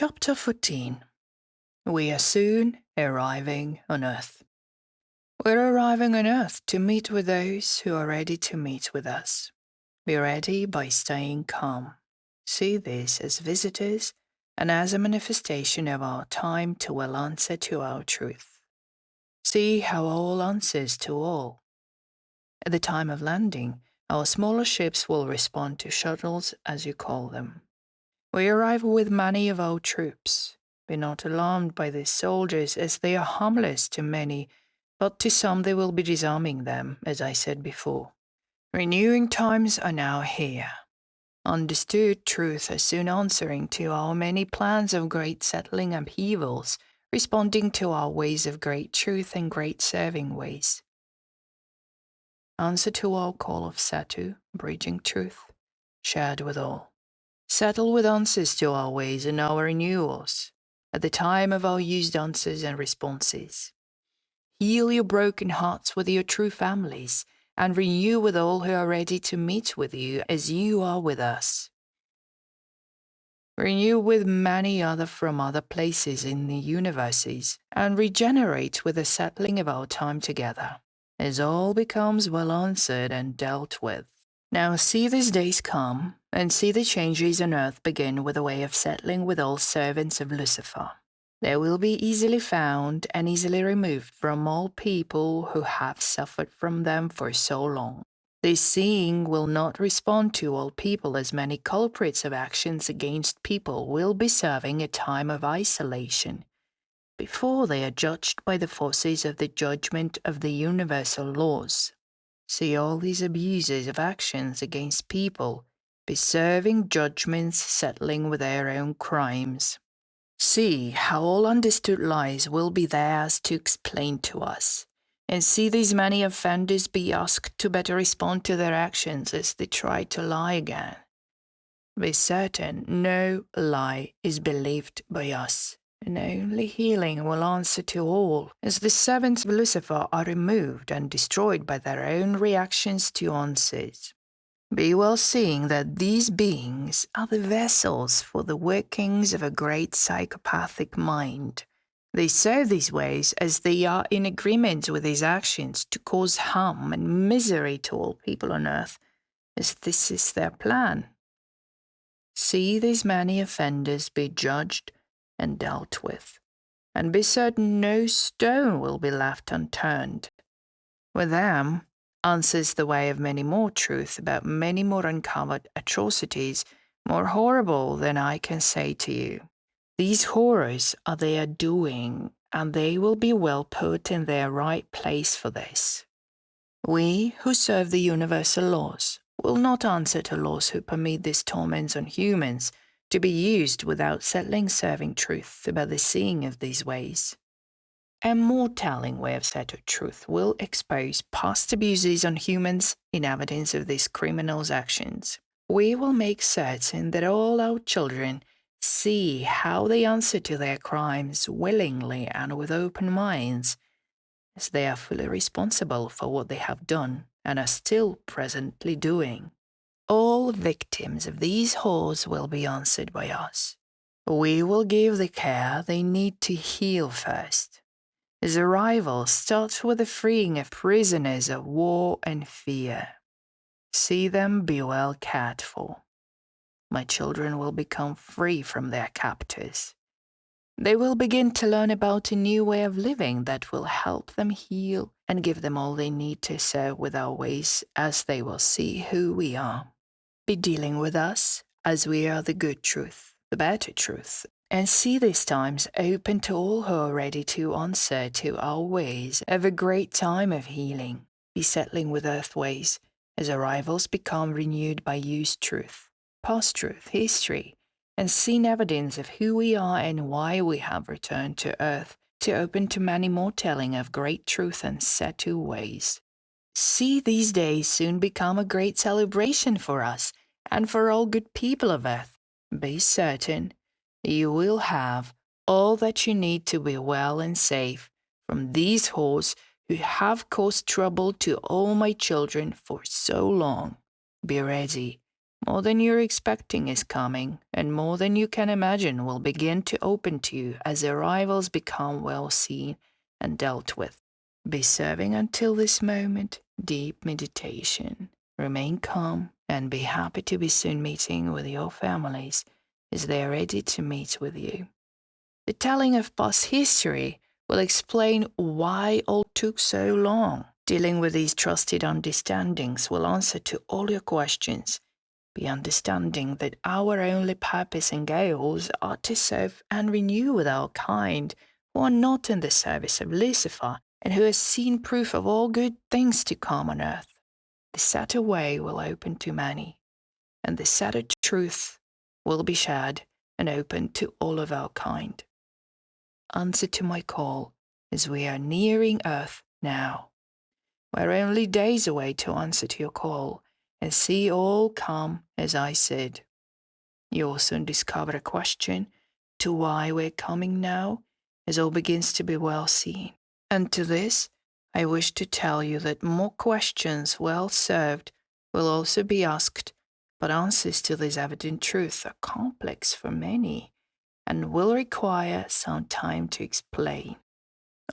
Chapter 14. We are soon arriving on Earth. We're arriving on Earth to meet with those who are ready to meet with us. Be ready by staying calm. See this as visitors and as a manifestation of our time to well answer to our truth. See how all answers to all. At the time of landing, our smaller ships will respond to shuttles, as you call them. We arrive with many of our troops. Be not alarmed by these soldiers, as they are harmless to many, but to some they will be disarming them, as I said before. Renewing times are now here. Understood truth is soon answering to our many plans of great settling upheavals, responding to our ways of great truth and great serving ways. Answer to our call of Satu, bridging truth, shared with all. Settle with answers to our ways and our renewals, at the time of our used answers and responses. Heal your broken hearts with your true families, and renew with all who are ready to meet with you as you are with us. Renew with many other from other places in the universes, and regenerate with the settling of our time together, as all becomes well answered and dealt with. Now see these days come, and see the changes on earth begin with a way of settling with all servants of Lucifer. They will be easily found and easily removed from all people who have suffered from them for so long. This seeing will not respond to all people, as many culprits of actions against people will be serving a time of isolation before they are judged by the forces of the judgment of the universal laws. See all these abuses of actions against people be serving judgments settling with their own crimes. See how all understood lies will be theirs to explain to us, and see these many offenders be asked to better respond to their actions as they try to lie again. Be certain no lie is believed by us, and only healing will answer to all, as the servants of Lucifer are removed and destroyed by their own reactions to answers. Be well seeing that these beings are the vessels for the workings of a great psychopathic mind. They serve these ways as they are in agreement with these actions to cause harm and misery to all people on earth, as this is their plan. See these many offenders be judged and dealt with, and be certain no stone will be left unturned. With them answers the way of many more truth about many more uncovered atrocities, more horrible than I can say to you. These horrors are their doing, and they will be well put in their right place for this. We who serve the universal laws will not answer to laws who permit these torments on humans to be used without settling serving truth about the seeing of these ways. A more telling way of settled truth will expose past abuses on humans in evidence of these criminals' actions. We will make certain that all our children see how they answer to their crimes willingly and with open minds, as they are fully responsible for what they have done and are still presently doing. All victims of these horrors will be answered by us. We will give the care they need to heal first. His arrival starts with the freeing of prisoners of war and fear. See them be well cared for. My children will become free from their captors. They will begin to learn about a new way of living that will help them heal and give them all they need to serve with our ways, as they will see who we are. Be dealing with us as we are the good truth, the better truth, and see these times open to all who are ready to answer to our ways of a great time of healing. Be settling with earth ways as arrivals become renewed by used truth, past truth, history, and seen evidence of who we are and why we have returned to earth, to open to many more telling of great truth and set to ways. See these days soon become a great celebration for us and for all good people of earth. Be certain you will have all that you need to be well and safe from these whores who have caused trouble to all my children for so long. Be ready. More than you're expecting is coming, and more than you can imagine will begin to open to you as arrivals become well seen and dealt with. Be serving until this moment deep meditation. Remain calm and be happy to be soon meeting with your families as they are ready to meet with you. The telling of past history will explain why all took so long. Dealing with these trusted understandings will answer to all your questions. Be understanding that our only purpose and goals are to serve and renew with our kind who are not in the service of Lucifer and who has seen proof of all good things to come on earth. The Satter way will open to many, and the Satter truth will be shared and open to all of our kind. Answer to my call as we are nearing earth now. We're only days away to answer to your call and see all come as I said. You'll soon discover a question to why we're coming now as all begins to be well seen. And to this, I wish to tell you that more questions well served will also be asked, but answers to this evident truth are complex for many and will require some time to explain.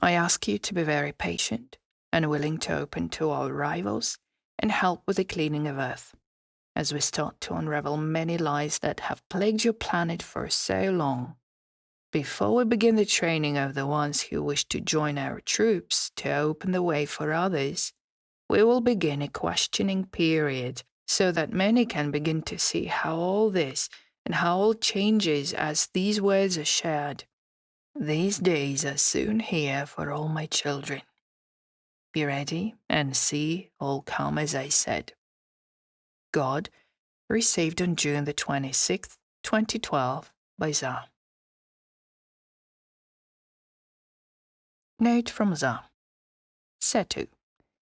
I ask you to be very patient and willing to open to our arrivals and help with the cleaning of Earth, as we start to unravel many lies that have plagued your planet for so long. Before we begin the training of the ones who wish to join our troops to open the way for others, we will begin a questioning period so that many can begin to see how all this and how all changes as these words are shared. These days are soon here for all my children. Be ready and see all come as I said. God, received on June the 26th, 2012, by Za. Note from Za. Setu.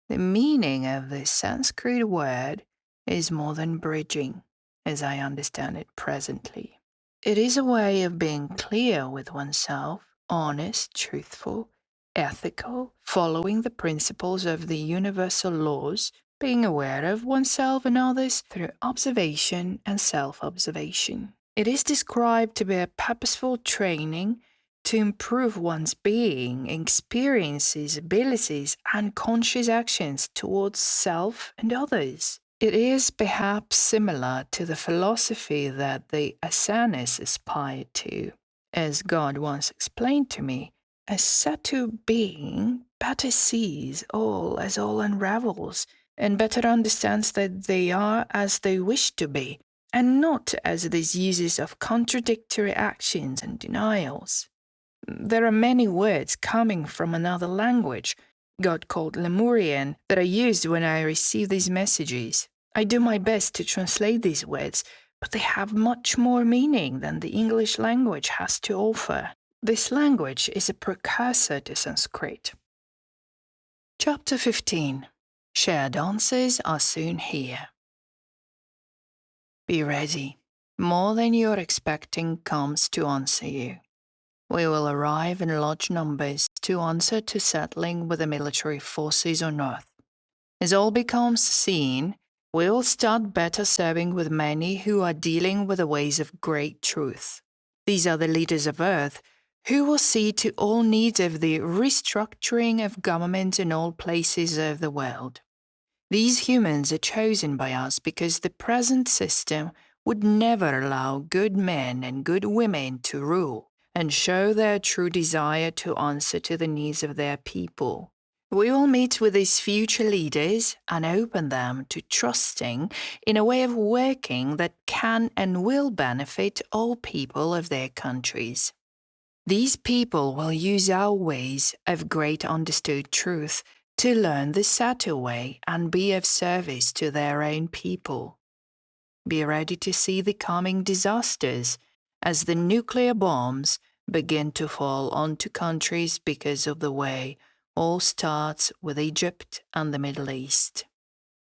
The meaning of this Sanskrit word is more than bridging, as I understand it presently. It is a way of being clear with oneself, honest, truthful, ethical, following the principles of the universal laws, being aware of oneself and others through observation and self-observation. It is described to be a purposeful training to improve one's being, experiences, abilities, and conscious actions towards self and others. It is perhaps similar to the philosophy that the asanas aspired to. As God once explained to me, a Satu being better sees all as all unravels, and better understands that they are as they wish to be, and not as these uses of contradictory actions and denials. There are many words coming from another language, God called Lemurian, that are used when I receive these messages. I do my best to translate these words, but they have much more meaning than the English language has to offer. This language is a precursor to Sanskrit. Chapter 15. Shared answers are soon here. Be ready. More than you're expecting comes to answer you. We will arrive in large numbers to answer to settling with the military forces on Earth. As all becomes seen, we will start better serving with many who are dealing with the ways of great truth. These are the leaders of Earth who will see to all needs of the restructuring of government in all places of the world. These humans are chosen by us because the present system would never allow good men and good women to rule and show their true desire to answer to the needs of their people. We will meet with these future leaders and open them to trusting in a way of working that can and will benefit all people of their countries. These people will use our ways of great understood truth to learn the Sato way and be of service to their own people. Be ready to see the coming disasters as the nuclear bombs begin to fall onto countries because of the way all starts with Egypt and the Middle East.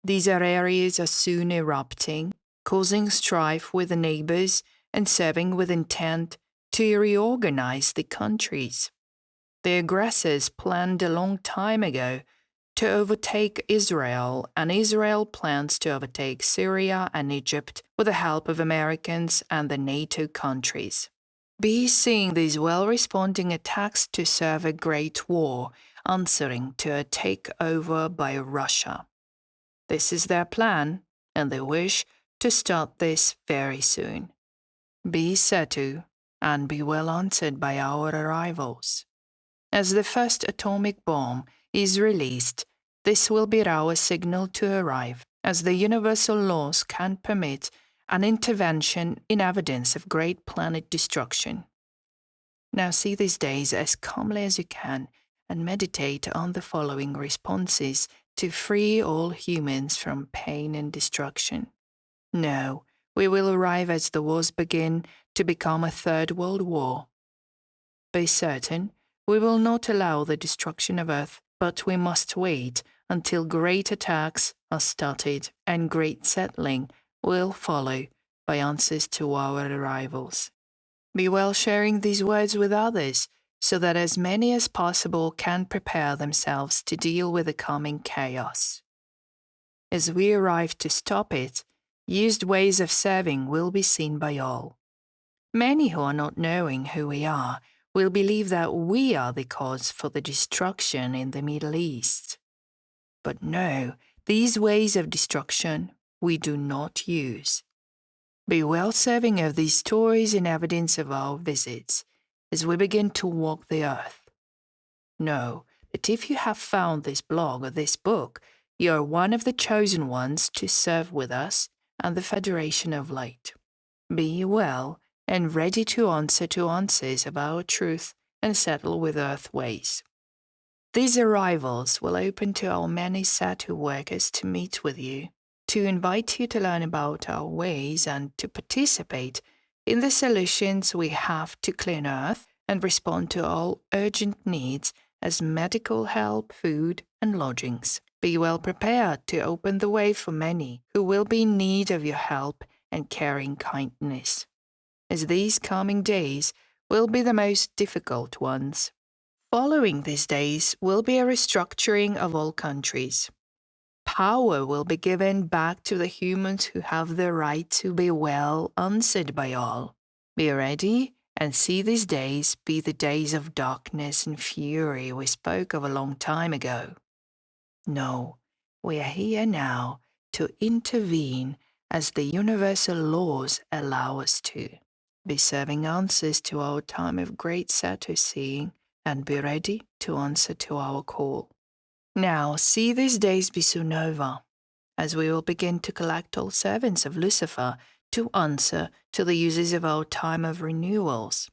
These areas are soon erupting, causing strife with the neighbors and serving with intent to reorganize the countries. The aggressors planned a long time ago to overtake Israel, and Israel plans to overtake Syria and Egypt with the help of Americans and the NATO countries. Be seeing these well-responding attacks to serve a great war, answering to a takeover by Russia. This is their plan, and they wish to start this very soon. Be said to, and be well answered by our arrivals. As the first atomic bomb is released, this will be our signal to arrive, as the universal laws can permit an intervention in evidence of great planet destruction. Now see these days as calmly as you can and meditate on the following responses to free all humans from pain and destruction. No, we will arrive as the wars begin to become a third world war. Be certain, we will not allow the destruction of Earth, but we must wait until great attacks are started and great settling will follow by answers to our arrivals. Be well sharing these words with others so that as many as possible can prepare themselves to deal with the coming chaos. As we arrive to stop it, used ways of serving will be seen by all. Many who are not knowing who we are will believe that we are the cause for the destruction in the Middle East. But no, these ways of destruction we do not use. Be well serving of these stories in evidence of our visits as we begin to walk the earth. Know that if you have found this blog or this book, you are one of the chosen ones to serve with us and the Federation of Light. Be well and ready to answer to answers of our truth and settle with earth ways. These arrivals will open to our many Satu workers to meet with you, to invite you to learn about our ways and to participate in the solutions we have to clean earth and respond to all urgent needs as medical help, food, and lodgings. Be well prepared to open the way for many who will be in need of your help and caring kindness, as these coming days will be the most difficult ones. Following these days will be a restructuring of all countries. Power will be given back to the humans who have the right to be well answered by all. Be ready and see these days be the days of darkness and fury we spoke of a long time ago. No, we are here now to intervene as the universal laws allow us to. Be serving answers to our time of great Satu seeing and be ready to answer to our call. Now see these days be soon over, as we will begin to collect all servants of Lucifer to answer to the uses of our time of renewals.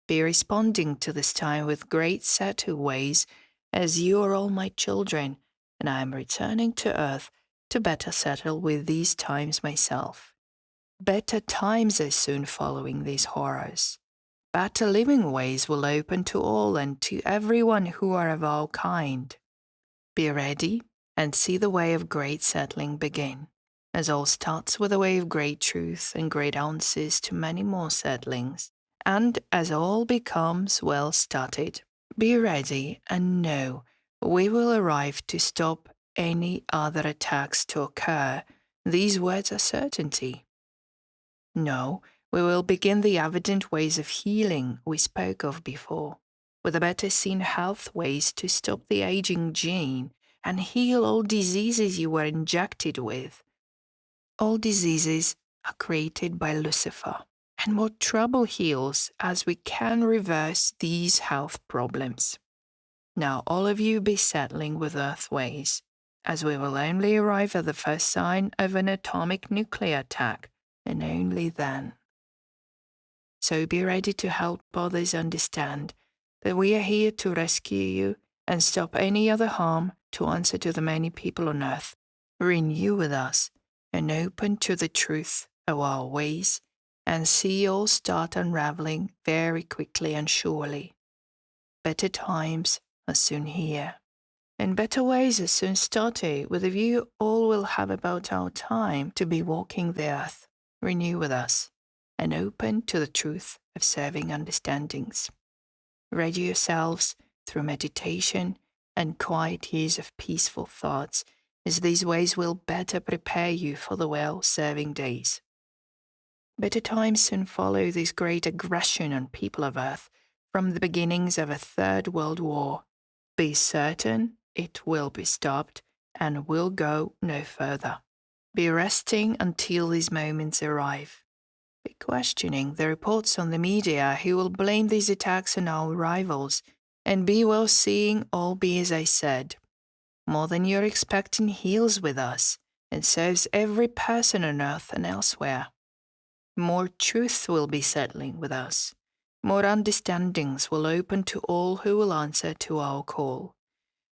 Be responding to this time with great Satu ways, as you are all my children, and I am returning to earth to better settle with these times myself. Better times are soon following these horrors. Better living ways will open to all and to everyone who are of our kind. Be ready and see the way of great settling begin, as all starts with a way of great truth and great answers to many more settlings, and as all becomes well started. Be ready and know we will arrive to stop any other attacks to occur. These words are certainty. No, we will begin the evident ways of healing we spoke of before, with the better seen health ways to stop the aging gene and heal all diseases you were injected with. All diseases are created by Lucifer, and more trouble heals as we can reverse these health problems. Now all of you be settling with earth ways, as we will only arrive at the first sign of an atomic nuclear attack, and only then. So be ready to help others understand that we are here to rescue you and stop any other harm, to answer to the many people on earth. Renew with us and open to the truth of our ways, and see all start unraveling very quickly and surely. Better times are soon here, and better ways are soon started, with a view all will have about our time to be walking the earth. Renew with us and open to the truth of serving understandings. Ready yourselves through meditation and quiet years of peaceful thoughts, as these ways will better prepare you for the well-serving days. Better times soon follow this great aggression on people of Earth from the beginnings of a third world war. Be certain it will be stopped and will go no further. Be resting until these moments arrive. Be questioning the reports on the media who will blame these attacks on our rivals, and be well seeing all be as I said. More than you're expecting heals with us and serves every person on earth and elsewhere. More truth will be settling with us. More understandings will open to all who will answer to our call.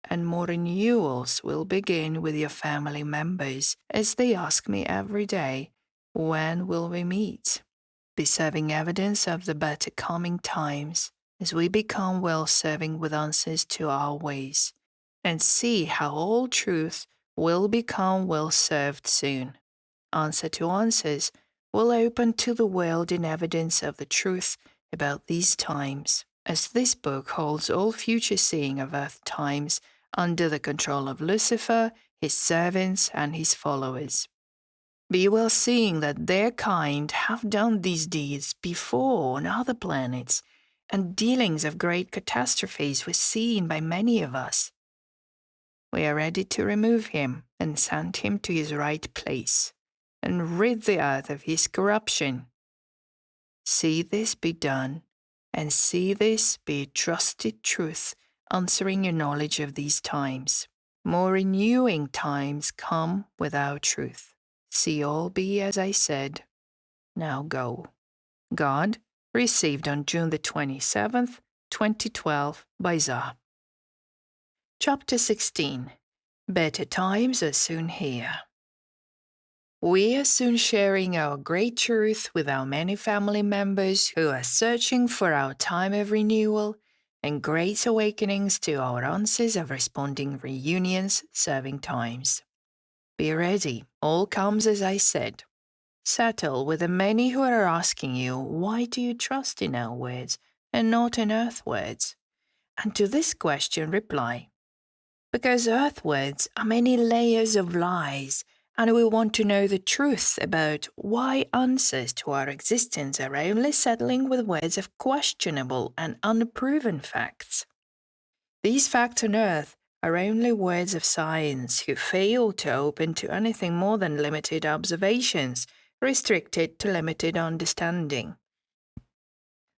And more renewals will begin with your family members as they ask me every day, when will we meet? Be serving evidence of the better coming times as we become well serving with answers to our ways, and see how all truth will become well served soon. Answer to answers will open to the world in evidence of the truth about these times, as this book holds all future seeing of earth times under the control of Lucifer, his servants, and his followers. Be well seeing that their kind have done these deeds before on other planets, and dealings of great catastrophes were seen by many of us. We are ready to remove him and send him to his right place, and rid the earth of his corruption. See this be done, and see this be trusted truth, answering your knowledge of these times. More renewing times come without truth. See all be as I said. Now go. God, received on June the 27th, 2012 by Zah. Chapter 16. Better times are soon here. We are soon sharing our great truth with our many family members who are searching for our time of renewal and great awakenings to our answers of responding reunions, serving times. Be ready, all comes as I said. Settle with the many who are asking you, why do you trust in our words and not in earth words? And to this question reply, because earth words are many layers of lies, and we want to know the truth about why answers to our existence are only settling with words of questionable and unproven facts. These facts on earth are only words of science who fail to open to anything more than limited observations, restricted to limited understanding.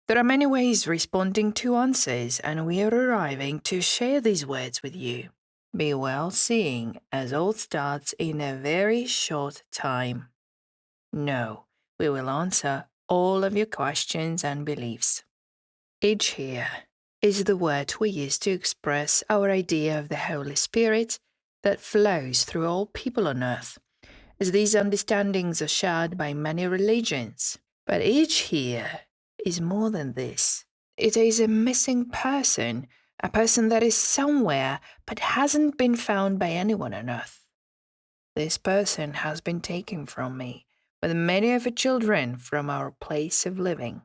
There are many ways responding to answers, and we are arriving to share these words with you. Be well seeing, as all starts in a very short time. No, we will answer all of your questions and beliefs. Each here is the word we use to express our idea of the Holy Spirit that flows through all people on earth, as these understandings are shared by many religions. But each here is more than this. It is a missing person, a person that is somewhere but hasn't been found by anyone on earth. This person has been taken from me, with many of the children from our place of living.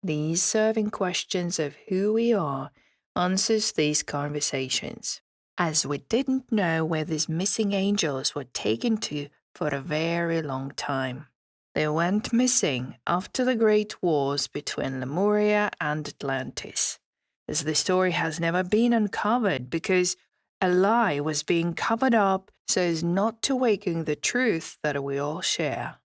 These serving questions of who we are answers these conversations, as we didn't know where these missing angels were taken to for a very long time. They went missing after the great wars between Lemuria and Atlantis, as the story has never been uncovered because a lie was being covered up so as not to awaken the truth that we all share.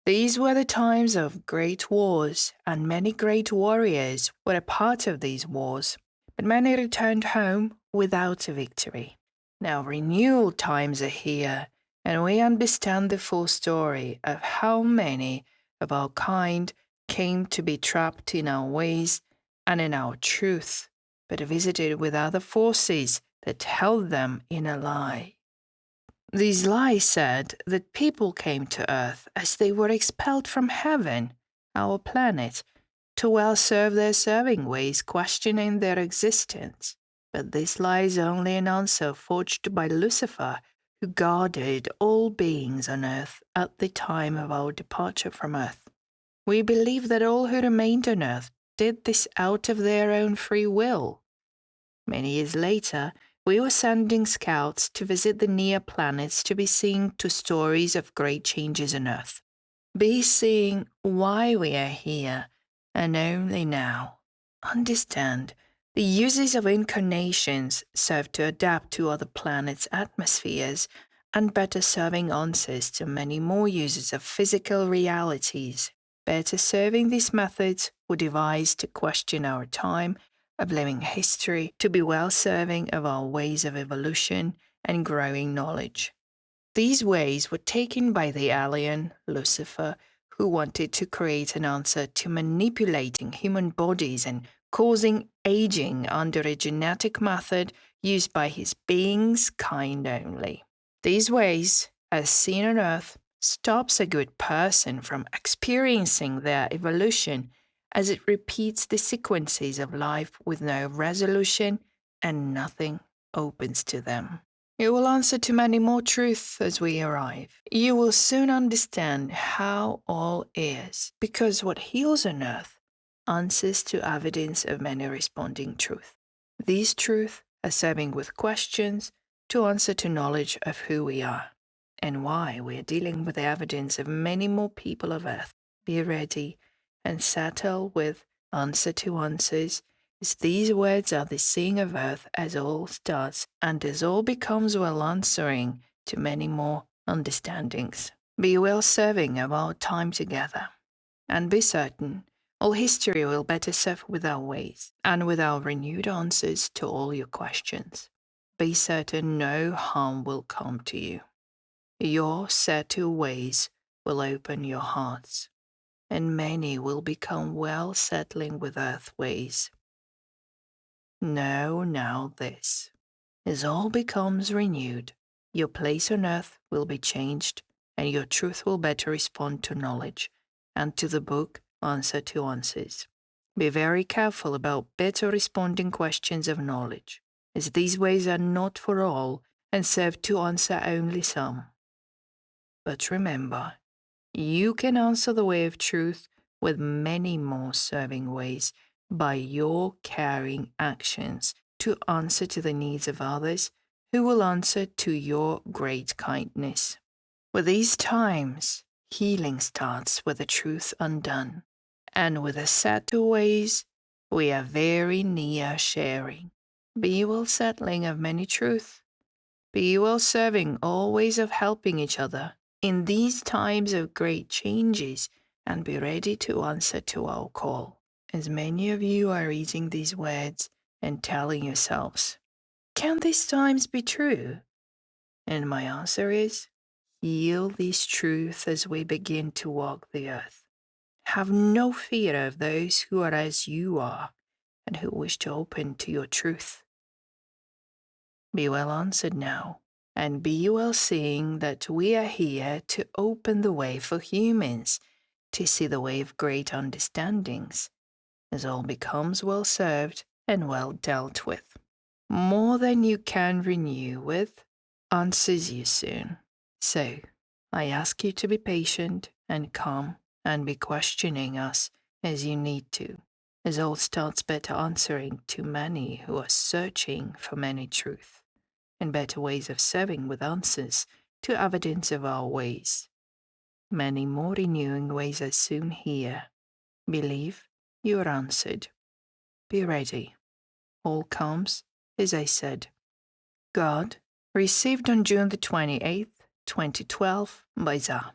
These were the times of great wars, and many great warriors were a part of these wars, but many returned home without a victory. Now renewal times are here, and we understand the full story of how many of our kind came to be trapped in our ways and in our truth, but visited with other forces that held them in a lie. These lies said that people came to earth as they were expelled from heaven, our planet, to well serve their serving ways, questioning their existence. But this lie is only an answer forged by Lucifer, who guarded all beings on earth at the time of our departure from earth. We believe that all who remained on earth did this out of their own free will. Many years later, We were sending scouts to visit the near planets to be seeing to stories of great changes on Earth. Be seeing why we are here, and only now. Understand, the uses of incarnations serve to adapt to other planets' atmospheres and better serving answers to many more uses of physical realities. Better serving these methods were devised to question our time of living history, to be well serving of our ways of evolution and growing knowledge. These ways were taken by the alien, Lucifer, who wanted to create an answer to manipulating human bodies and causing aging under a genetic method used by his being's kind only. These ways, as seen on Earth, stops a good person from experiencing their evolution as it repeats the sequences of life with no resolution and nothing opens to them. You will answer to many more truths as we arrive. You will soon understand how all is, because what heals on earth answers to evidence of many responding truth. These truths are serving with questions to answer to knowledge of who we are and why we are dealing with the evidence of many more people of earth. Be ready and settle with answer to answers, as these words are the seeing of earth as all starts and as all becomes well answering to many more understandings. Be well serving of our time together, and be certain all history will better serve with our ways and with our renewed answers to all your questions. Be certain no harm will come to you. Your settled ways will open your hearts, and many will become well settling with earth ways. Know now this, as all becomes renewed, your place on earth will be changed, and your truth will better respond to knowledge, and to the book Answer to Answers. Be very careful about better responding questions of knowledge, as these ways are not for all and serve to answer only some. But remember, you can answer the way of truth with many more serving ways by your caring actions to answer to the needs of others who will answer to your great kindness. With these times, healing starts with the truth undone, and with the settled ways, we are very near sharing. Be well settling of many truths. Be well serving all ways of helping each other in these times of great changes, and be ready to answer to our call, as many of you are reading these words and telling yourselves, can these times be true? And my answer is, heal these truths as we begin to walk the earth. Have no fear of those who are as you are and who wish to open to your truth. Be well answered now, and be well seeing that we are here to open the way for humans to see the way of great understandings, as all becomes well served and well dealt with. More than you can renew with answers you soon. So, I ask you to be patient and calm and be questioning us as you need to, as all starts better answering to many who are searching for many truth and better ways of serving with answers to evidence of our ways. Many more renewing ways are soon here. Believe you are answered. Be ready. All comes, as I said. God, received on June the 28th, 2012, by Za.